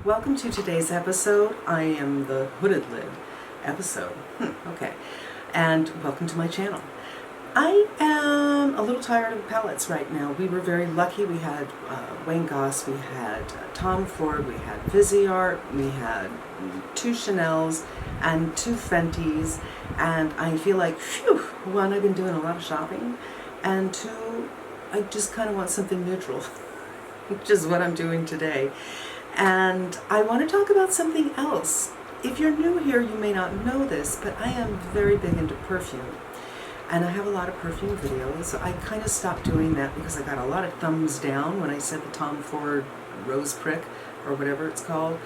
Welcome to today's episode. I am the Hooded Lid episode. Okay. And welcome to my channel. I am a little tired of palettes right now. We were very lucky. We had Wayne Goss, we had Tom Ford, we had Viseart, we had 2 Chanels and 2 Fentys, and I feel like, phew, one, I've been doing a lot of shopping, and 2, I just kind of want something neutral, which is what I'm doing today. And I want to talk about something else. If you're new here, you may not know this, but I am very big into perfume. And I have a lot of perfume videos. I kind of stopped doing that because I got a lot of thumbs down when I said the Tom Ford Rose Prick, or whatever it's called,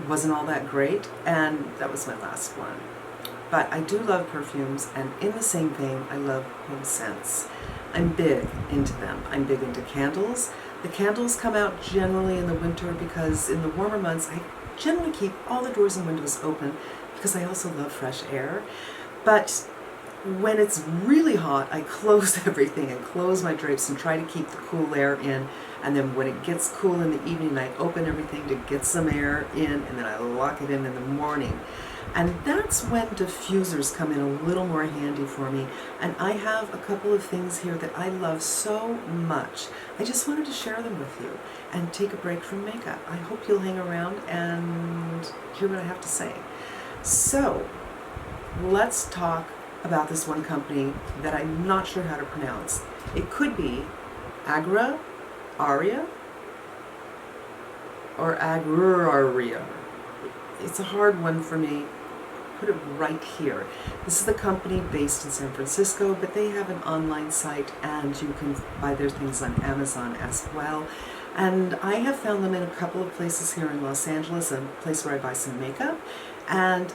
wasn't all that great, and that was my last one. But I do love perfumes, and in the same vein, I love home scents. I'm big into them. I'm big into candles. The candles come out generally in the winter because in the warmer months, I generally keep all the doors and windows open because I also love fresh air. But when it's really hot, I close everything and close my drapes and try to keep the cool air in. And then when it gets cool in the evening, I open everything to get some air in, and then I lock it in the morning. And that's when diffusers come in a little more handy for me. And I have a couple of things here that I love so much. I just wanted to share them with you and take a break from makeup. I hope you'll hang around and hear what I have to say. So let's talk about this one company that I'm not sure how to pronounce. It could be Aria or Aria. It's a hard one for me. Put it right here. This is the company based in San Francisco, but they have an online site and you can buy their things on Amazon as well. And I have found them in a couple of places here in Los Angeles, a place where I buy some makeup, and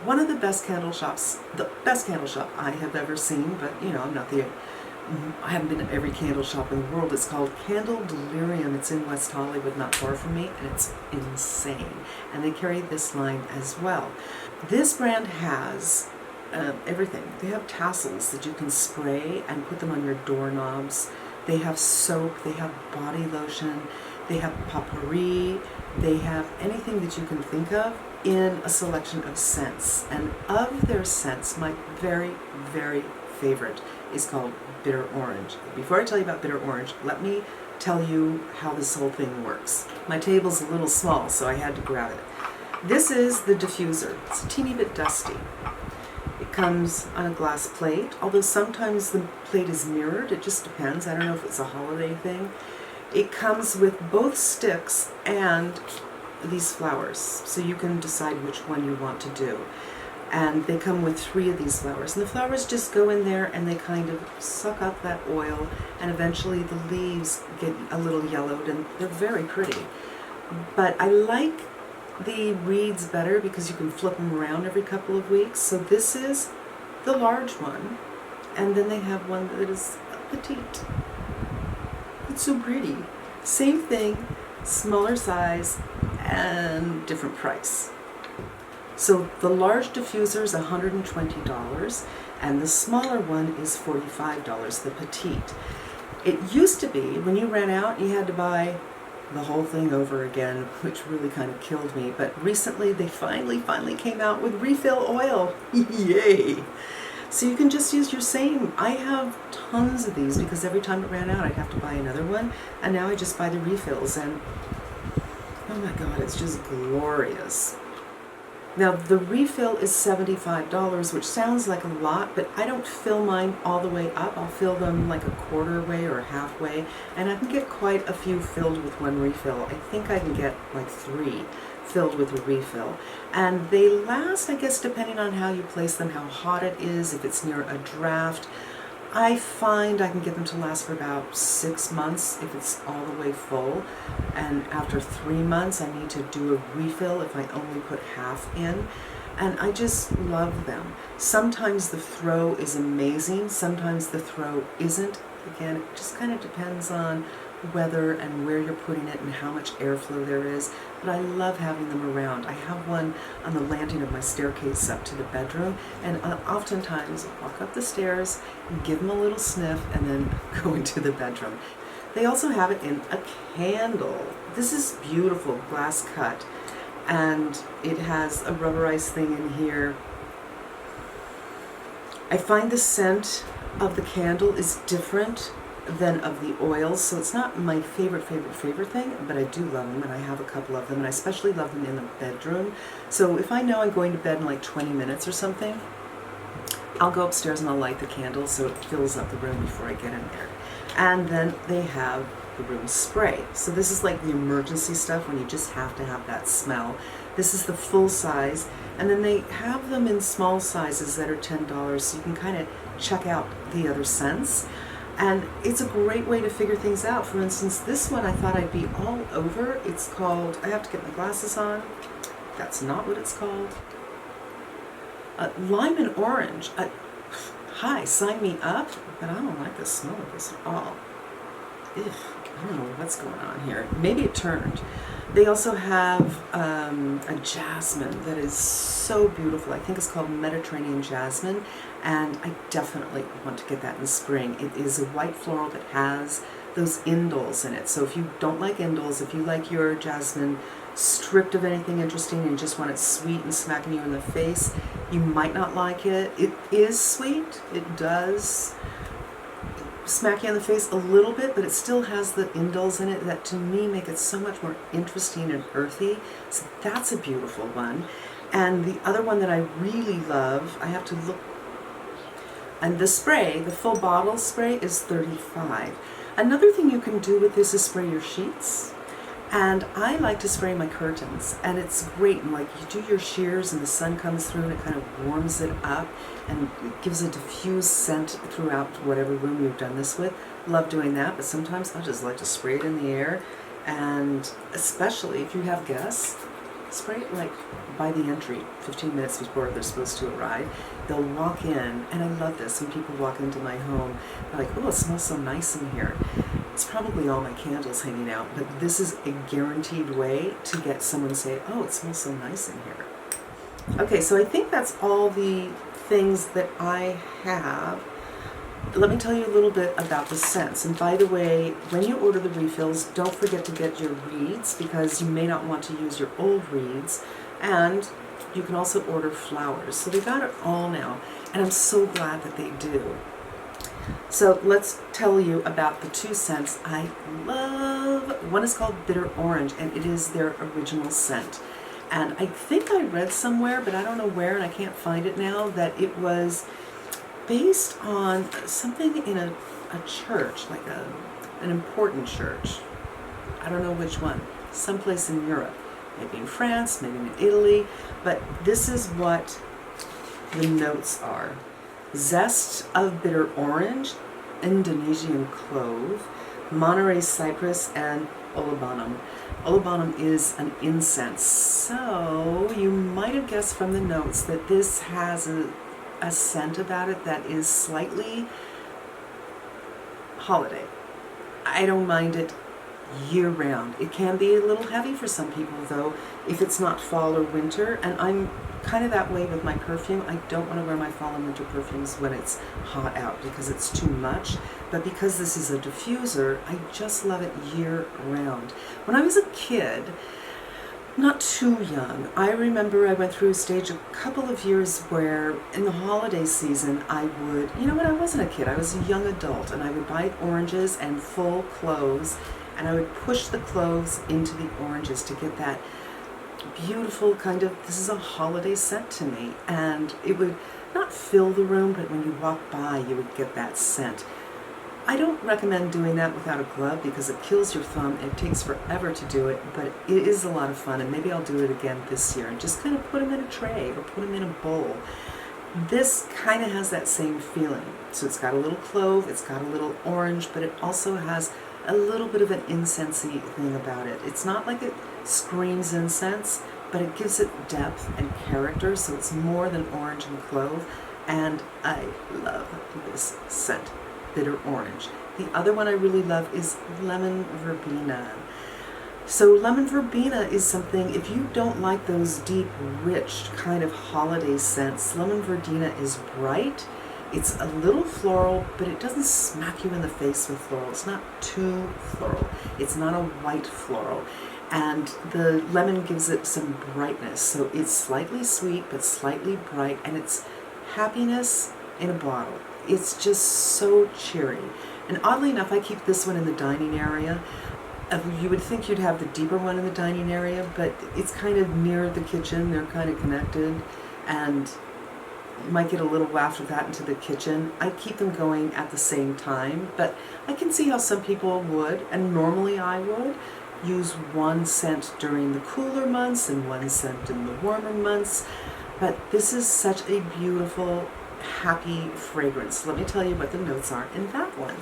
one of the best candle shops, the best candle shop I have ever seen, but you know, I haven't been to every candle shop in the world. It's called Candle Delirium. It's in West Hollywood, not far from me, and it's insane. And they carry this line as well. This brand has everything. They have tassels that you can spray and put them on your doorknobs. They have soap, they have body lotion, they have potpourri, they have anything that you can think of in a selection of scents. And of their scents, my very, very favorite is called Bitter Orange. Before I tell you about Bitter Orange, let me tell you how this whole thing works. My table's a little small, so I had to grab it. This is the diffuser. It's a teeny bit dusty. It comes on a glass plate, although sometimes the plate is mirrored. It just depends. I don't know if it's a holiday thing. It comes with both sticks and these flowers, so you can decide which one you want to do. And they come with 3 of these flowers. And the flowers just go in there and they kind of suck up that oil, and eventually the leaves get a little yellowed and they're very pretty. But I like the reeds better because you can flip them around every couple of weeks. So this is the large one, and then they have one that is petite. It's so pretty. Same thing, smaller size and different price. So the large diffuser is $120 and the smaller one is $45, the petite. It used to be when you ran out you had to buy the whole thing over again, which really kind of killed me. But recently they finally came out with refill oil. Yay! So you can just use your same. I have tons of these because every time it ran out I'd have to buy another one, and now I just buy the refills, and oh my god, it's just glorious. Now the refill is $75, which sounds like a lot, but I don't fill mine all the way up. I'll fill them like a quarter way or halfway, and I can get quite a few filled with one refill. I think I can get like 3 filled with a refill. And they last, I guess, depending on how you place them, how hot it is, if it's near a draft. I find I can get them to last for about 6 months if it's all the way full, and after 3 months I need to do a refill if I only put half in, and I just love them. Sometimes the throw is amazing, sometimes the throw isn't. Again, it just kind of depends on weather and where you're putting it and how much airflow there is, but I love having them around. I have one on the landing of my staircase up to the bedroom, and oftentimes I'll walk up the stairs and give them a little sniff and then go into the bedroom. They also have it in a candle. This is beautiful glass cut, and it has a rubberized thing in here. I find the scent of the candle is different than of the oils, so it's not my favorite thing, but I do love them, and I have a couple of them, and I especially love them in the bedroom. So if I know I'm going to bed in like 20 minutes or something, I'll go upstairs and I'll light the candle so it fills up the room before I get in there. And then they have the room spray. So this is like the emergency stuff when you just have to have that smell. This is the full size, and then they have them in small sizes that are $10, so you can kind of check out the other scents. And it's a great way to figure things out. For instance, this one I thought I'd be all over. It's called, I have to get my glasses on. That's not what it's called. Lime and orange. Hi, sign me up, but I don't like the smell of this at all. Ugh, I don't know what's going on here. Maybe it turned. They also have a jasmine that is so beautiful. I think it's called Mediterranean jasmine, and I definitely want to get that in spring. It is a white floral that has those indoles in it. So if you don't like indoles, if you like your jasmine stripped of anything interesting and just want it sweet and smacking you in the face, you might not like it. It is sweet. It does smack you in the face a little bit, but it still has the indoles in it that to me make it so much more interesting and earthy. So that's a beautiful one. And the other one that I really love, I have to look, and the spray, the full bottle spray is $35. Another thing you can do with this is spray your sheets. And I like to spray my curtains, and it's great. And like you do your shears and the sun comes through and it kind of warms it up and it gives a diffused scent throughout whatever room you've done this with. Love doing that, but sometimes I just like to spray it in the air. And especially if you have guests, spray it like by the entry, 15 minutes before they're supposed to arrive. They'll walk in, and I love this when people walk into my home, they're like, oh, it smells so nice in here. It's probably all my candles hanging out, but this is a guaranteed way to get someone to say, oh, it smells so nice in here. Okay, so I think that's all the things that I have. Let me tell you a little bit about the scents. And by the way, when you order the refills, don't forget to get your reeds, because you may not want to use your old reeds. And you can also order flowers. So they got it all now, and I'm so glad that they do. So let's tell you about the two scents I love. One is called Bitter Orange, and it is their original scent. And I think I read somewhere, but I don't know where, and I can't find it now, that it was based on something in a church, like an important church. I don't know which one. Someplace in Europe. Maybe in France, maybe in Italy. But this is what the notes are. Zest of bitter orange, Indonesian clove, Monterey cypress, and olibanum. Olibanum is an incense, so you might have guessed from the notes that this has a scent about it that is slightly holiday. I don't mind it year-round. It can be a little heavy for some people, though, if it's not fall or winter, and I'm kind of that way with my perfume. I don't want to wear my fall and winter perfumes when it's hot out because it's too much, but because this is a diffuser, I just love it year-round. When I was a kid, not too young, I remember I went through a stage a couple of years where in the holiday season I would, you know what, I wasn't a kid, I was a young adult, and I would buy oranges and full cloves, and I would push the cloves into the oranges to get that beautiful kind of, this is a holiday scent to me, and it would not fill the room, but when you walk by you would get that scent. I don't recommend doing that without a glove because it kills your thumb and it takes forever to do it, but it is a lot of fun, and maybe I'll do it again this year and just kind of put them in a tray or put them in a bowl. This kind of has that same feeling. So it's got a little clove, it's got a little orange, but it also has a little bit of an incensey thing about it. It's not like it screams incense, but it gives it depth and character, so it's more than orange and clove, and I love this scent, Bitter Orange. The other one I really love is Lemon Verbena. So lemon verbena is something, if you don't like those deep, rich kind of holiday scents, lemon verbena is bright. It's a little floral, but it doesn't smack you in the face with floral. It's not too floral. It's not a white floral. And the lemon gives it some brightness. So it's slightly sweet, but slightly bright, and it's happiness in a bottle. It's just so cheery. And oddly enough, I keep this one in the dining area. You would think you'd have the deeper one in the dining area, but it's kind of near the kitchen. They're kind of connected, and you might get a little waft of that into the kitchen. I keep them going at the same time, but I can see how some people would, and normally I would, use one scent during the cooler months and one scent in the warmer months. But this is such a beautiful, happy fragrance. Let me tell you what the notes are in that one.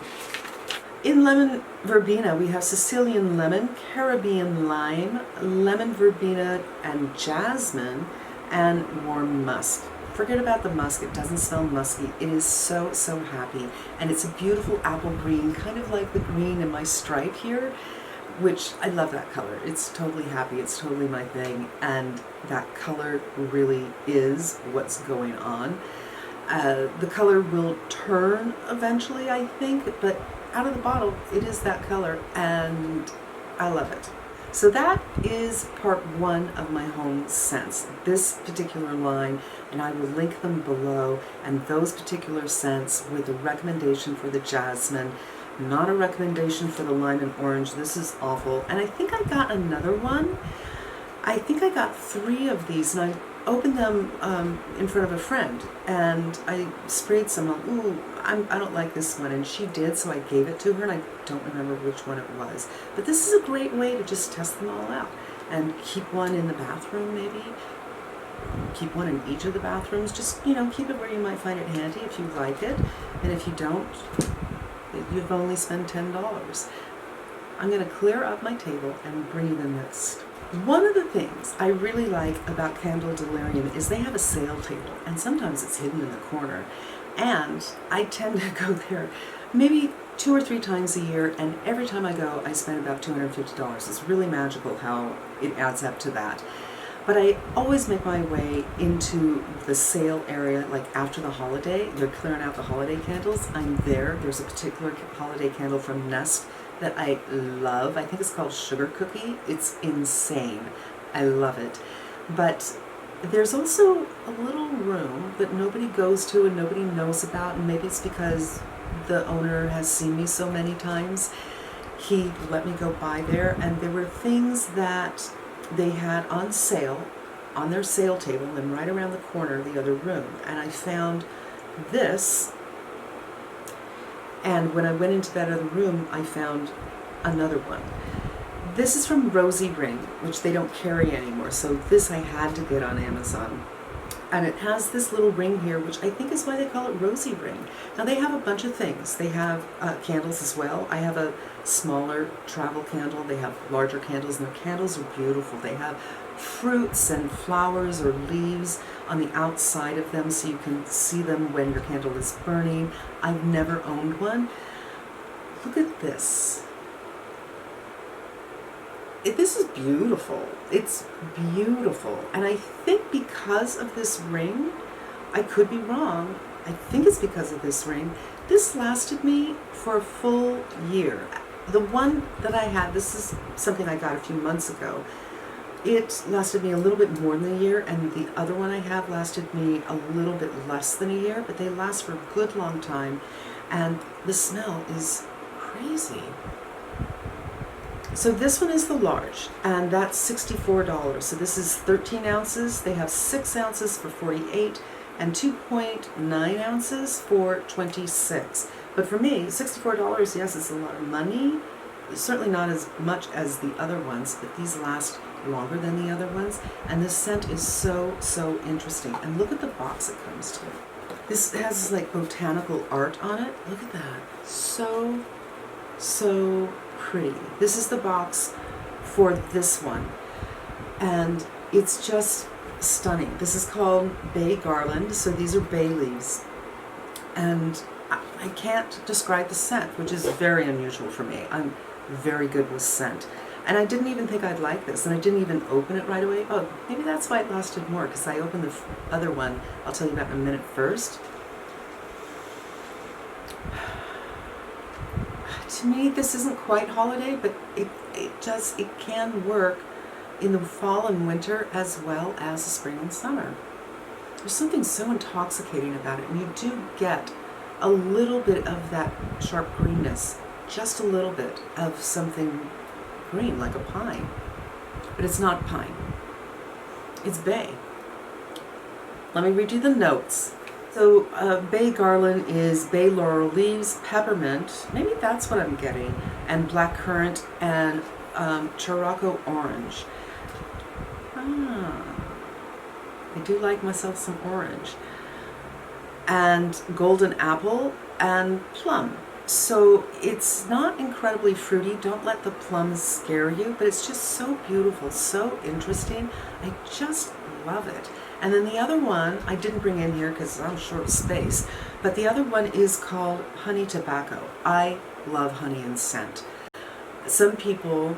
In lemon verbena, we have Sicilian lemon, Caribbean lime, lemon verbena and jasmine, and warm musk. Forget about the musk, it doesn't smell musky. It is so, so happy. And it's a beautiful apple green, kind of like the green in my stripe here, which I love that color. It's totally happy, it's totally my thing, and that color really is what's going on. The color will turn eventually, I think, but out of the bottle, it is that color, and I love it. So that is part one of my home scents, this particular line, and I will link them below, and those particular scents with a recommendation for the jasmine, not a recommendation for the lime and orange. This is awful. And I think I got another one. I think I got 3 of these, and I opened them in front of a friend, and I sprayed some. Ooh, I don't like this one, and she did, so I gave it to her, and I don't remember which one it was. But this is a great way to just test them all out, and keep one in the bathroom maybe. Keep one in each of the bathrooms. Just, you know, keep it where you might find it handy if you like it, and if you don't, you've only spent $10. I'm going to clear up my table and bring you the next. One of the things I really like about Candle Delirium is they have a sale table, and sometimes it's hidden in the corner. And I tend to go there maybe 2 or 3 times a year, and every time I go, I spend about $250. It's really magical how it adds up to that. But I always make my way into the sale area, like after the holiday. They're clearing out the holiday candles. I'm there. There's a particular holiday candle from Nest that I love. I think it's called Sugar Cookie. It's insane. I love it. But there's also a little room that nobody goes to and nobody knows about, and maybe it's because the owner has seen me so many times. He let me go by there, and there were things that they had on sale on their sale table, and right around the corner of the other room. And I found this, and when I went into that other room, I found another one. This is from Rosy Ring, which they don't carry anymore, so this I had to get on Amazon. And it has this little ring here, which I think is why they call it Rosy Ring. Now they have a bunch of things. They have candles as well. I have a smaller travel candle. They have larger candles, and their candles are beautiful. They have fruits and flowers or leaves on the outside of them, so you can see them when your candle is burning. I've never owned one. Look at this. This is beautiful. It's beautiful. And I think because of this ring, I could be wrong, I think it's because of this ring, this lasted me for a full year. The one that I had, this is something I got a few months ago, it lasted me a little bit more than a year, and the other one I have lasted me a little bit less than a year, but they last for a good long time, and the smell is crazy. So this one is the large, and that's $64. So this is 13 ounces. They have 6 ounces for $48 and 2.9 ounces for $26. But for me, $64, yes, it's a lot of money. It's certainly not as much as the other ones, but these last longer than the other ones. And this scent is so, so interesting. And look at the box it comes to. This has like botanical art on it. Look at that. So, so pretty. This is the box for this one, and it's just stunning. This is called Bay Garland, so these are bay leaves, and I can't describe the scent, which is very unusual for me. I'm very good with scent, and I didn't even think I'd like this, and I didn't even open it right away. Oh, maybe that's why it lasted more, because I opened the other one I'll tell you about in a minute first. To me, this isn't quite holiday, but it can work in the fall and winter as well as the spring and summer. There's something so intoxicating about it, and you do get a little bit of that sharp greenness, just a little bit of something green, like a pine. But it's not pine. It's bay. Let me read you the notes. So bay garland is bay laurel leaves, peppermint, maybe that's what I'm getting, and blackcurrant and Chirocco orange. I do like myself some orange. And golden apple and plum. So it's not incredibly fruity. Don't let the plums scare you, but it's just so beautiful, so interesting. I just love it. And then the other one, I didn't bring in here because I'm short of space, but the other one is called honey tobacco. I love honey and scent. Some people,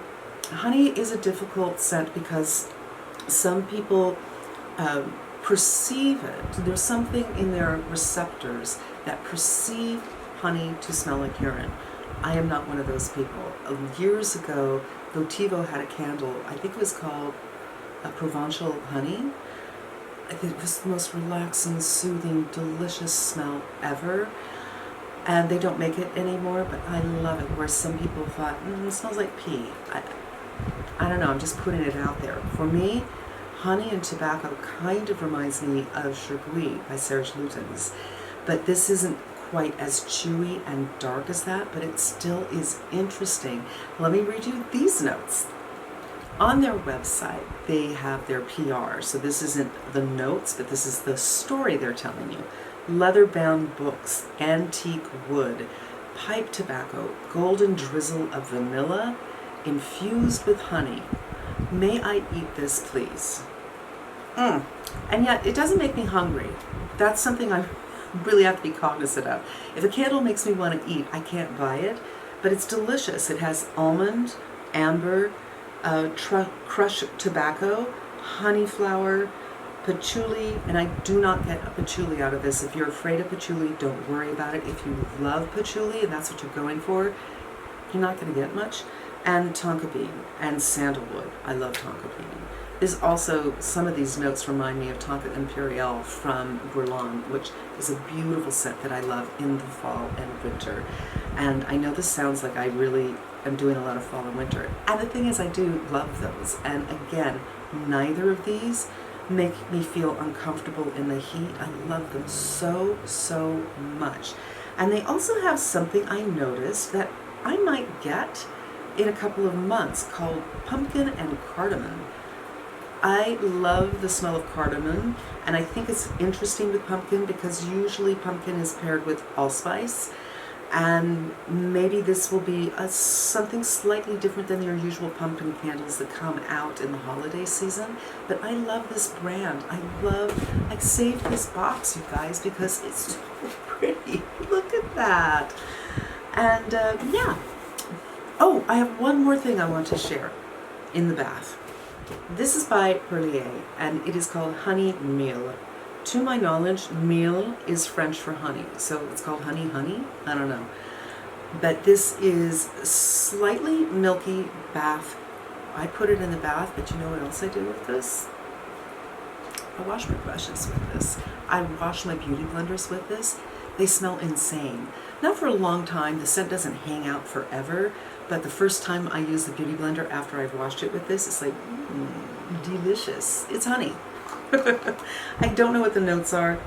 honey is a difficult scent because some people perceive it. There's something in their receptors that perceive honey to smell like urine. I am not one of those people. Years ago, Votivo had a candle, I think it was called a Provençal honey. It was the most relaxing, soothing, delicious smell ever. And they don't make it anymore, but I love it. Where some people thought, it smells like pee. I don't know, I'm just putting it out there. For me, honey and tobacco kind of reminds me of Chergui by Serge Lutens. But this isn't quite as chewy and dark as that, but it still is interesting. Let me read you these notes. On their website, they have their PR. So this isn't the notes, but this is the story they're telling you. Leather-bound books, antique wood, pipe tobacco, golden drizzle of vanilla, infused with honey. May I eat this, please? And yet, it doesn't make me hungry. That's something I really have to be cognizant of. If a candle makes me want to eat, I can't buy it, but it's delicious. It has almond, amber, crushed tobacco, honey flower, patchouli, and I do not get a patchouli out of this. If you're afraid of patchouli, don't worry about it. If you love patchouli and that's what you're going for, you're not going to get much. And tonka bean and sandalwood. I love tonka bean. There's also, some of these notes remind me of Tonka Imperial from Guerlain, which is a beautiful scent that I love in the fall and winter. And I know this sounds like I really am doing a lot of fall and winter. And the thing is, I do love those. And again, neither of these make me feel uncomfortable in the heat. I love them so, so much. And they also have something I noticed that I might get in a couple of months called pumpkin and cardamom. I love the smell of cardamom, and I think it's interesting with pumpkin because usually pumpkin is paired with allspice, and maybe this will be something slightly different than your usual pumpkin candles that come out in the holiday season. But I love this brand. I saved this box, you guys, because it's so pretty. Look at that. And yeah. Oh, I have one more thing I want to share in the bath. This is by Perlier, and it is called Honey Miel. To my knowledge, miel is French for honey, so it's called honey. I don't know. But this is slightly milky bath. I put it in the bath, but you know what else I do with this? I wash my brushes with this. I wash my beauty blenders with this. They smell insane. Not for a long time. The scent doesn't hang out forever. But the first time I use the beauty blender after I've washed it with this, it's like, delicious. It's honey. I don't know what the notes are.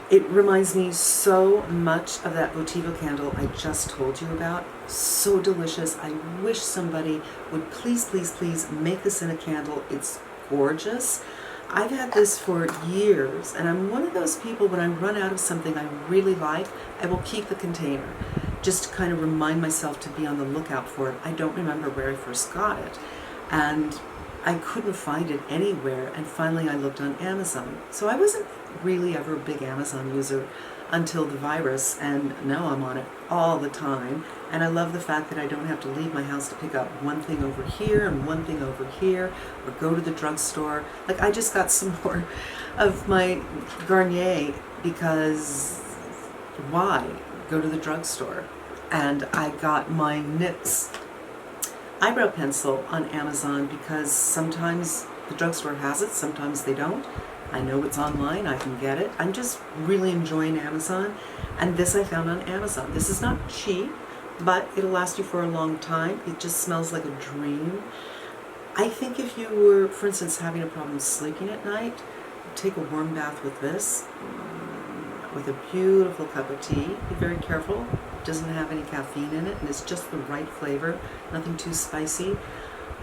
It reminds me so much of that Votivo candle I just told you about. So delicious. I wish somebody would please, please, please make this in a candle. It's gorgeous. I've had this for years, and I'm one of those people, when I run out of something I really like, I will keep the container, just to kind of remind myself to be on the lookout for it. I don't remember where I first got it, and I couldn't find it anywhere, and finally I looked on Amazon. So I wasn't really ever a big Amazon user until the virus, and now I'm on it all the time. And I love the fact that I don't have to leave my house to pick up one thing over here and one thing over here, or go to the drugstore. Like, I just got some more of my Garnier because why go to the drugstore? And I got my NYX eyebrow pencil on Amazon because sometimes the drugstore has it, sometimes they don't. I know it's online, I can get it. I'm just really enjoying Amazon, and this I found on Amazon. This is not cheap, but it'll last you for a long time. It just smells like a dream. I think if you were, for instance, having a problem sleeping at night, take a warm bath with this, with a beautiful cup of tea. Be very careful. It doesn't have any caffeine in it, and it's just the right flavor, nothing too spicy.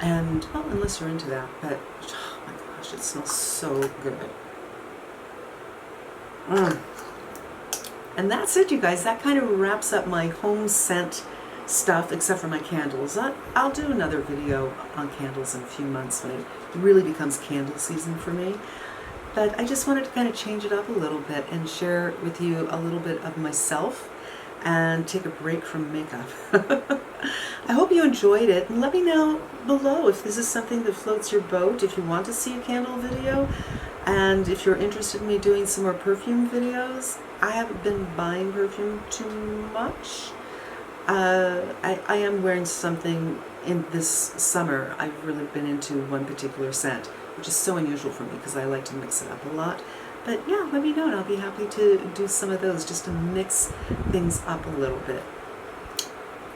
And, well, unless you're into that, but, oh my gosh, it smells so good. And that's it, you guys. That kind of wraps up my home scent stuff, except for my candles. I'll do another video on candles in a few months when it really becomes candle season for me. But I just wanted to kind of change it up a little bit and share with you a little bit of myself and take a break from makeup. I hope you enjoyed it, and let me know below if this is something that floats your boat, if you want to see a candle video, and if you're interested in me doing some more perfume videos. I haven't been buying perfume too much. I am wearing something in this summer. I've really been into one particular scent, which is so unusual for me because I like to mix it up a lot. But yeah, let me know and I'll be happy to do some of those just to mix things up a little bit.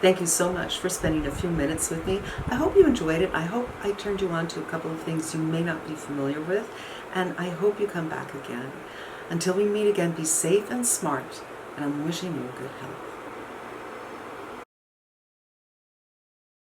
Thank you so much for spending a few minutes with me. I hope you enjoyed it. I hope I turned you on to a couple of things you may not be familiar with, and I hope you come back again. Until we meet again, be safe and smart, and I'm wishing you good health.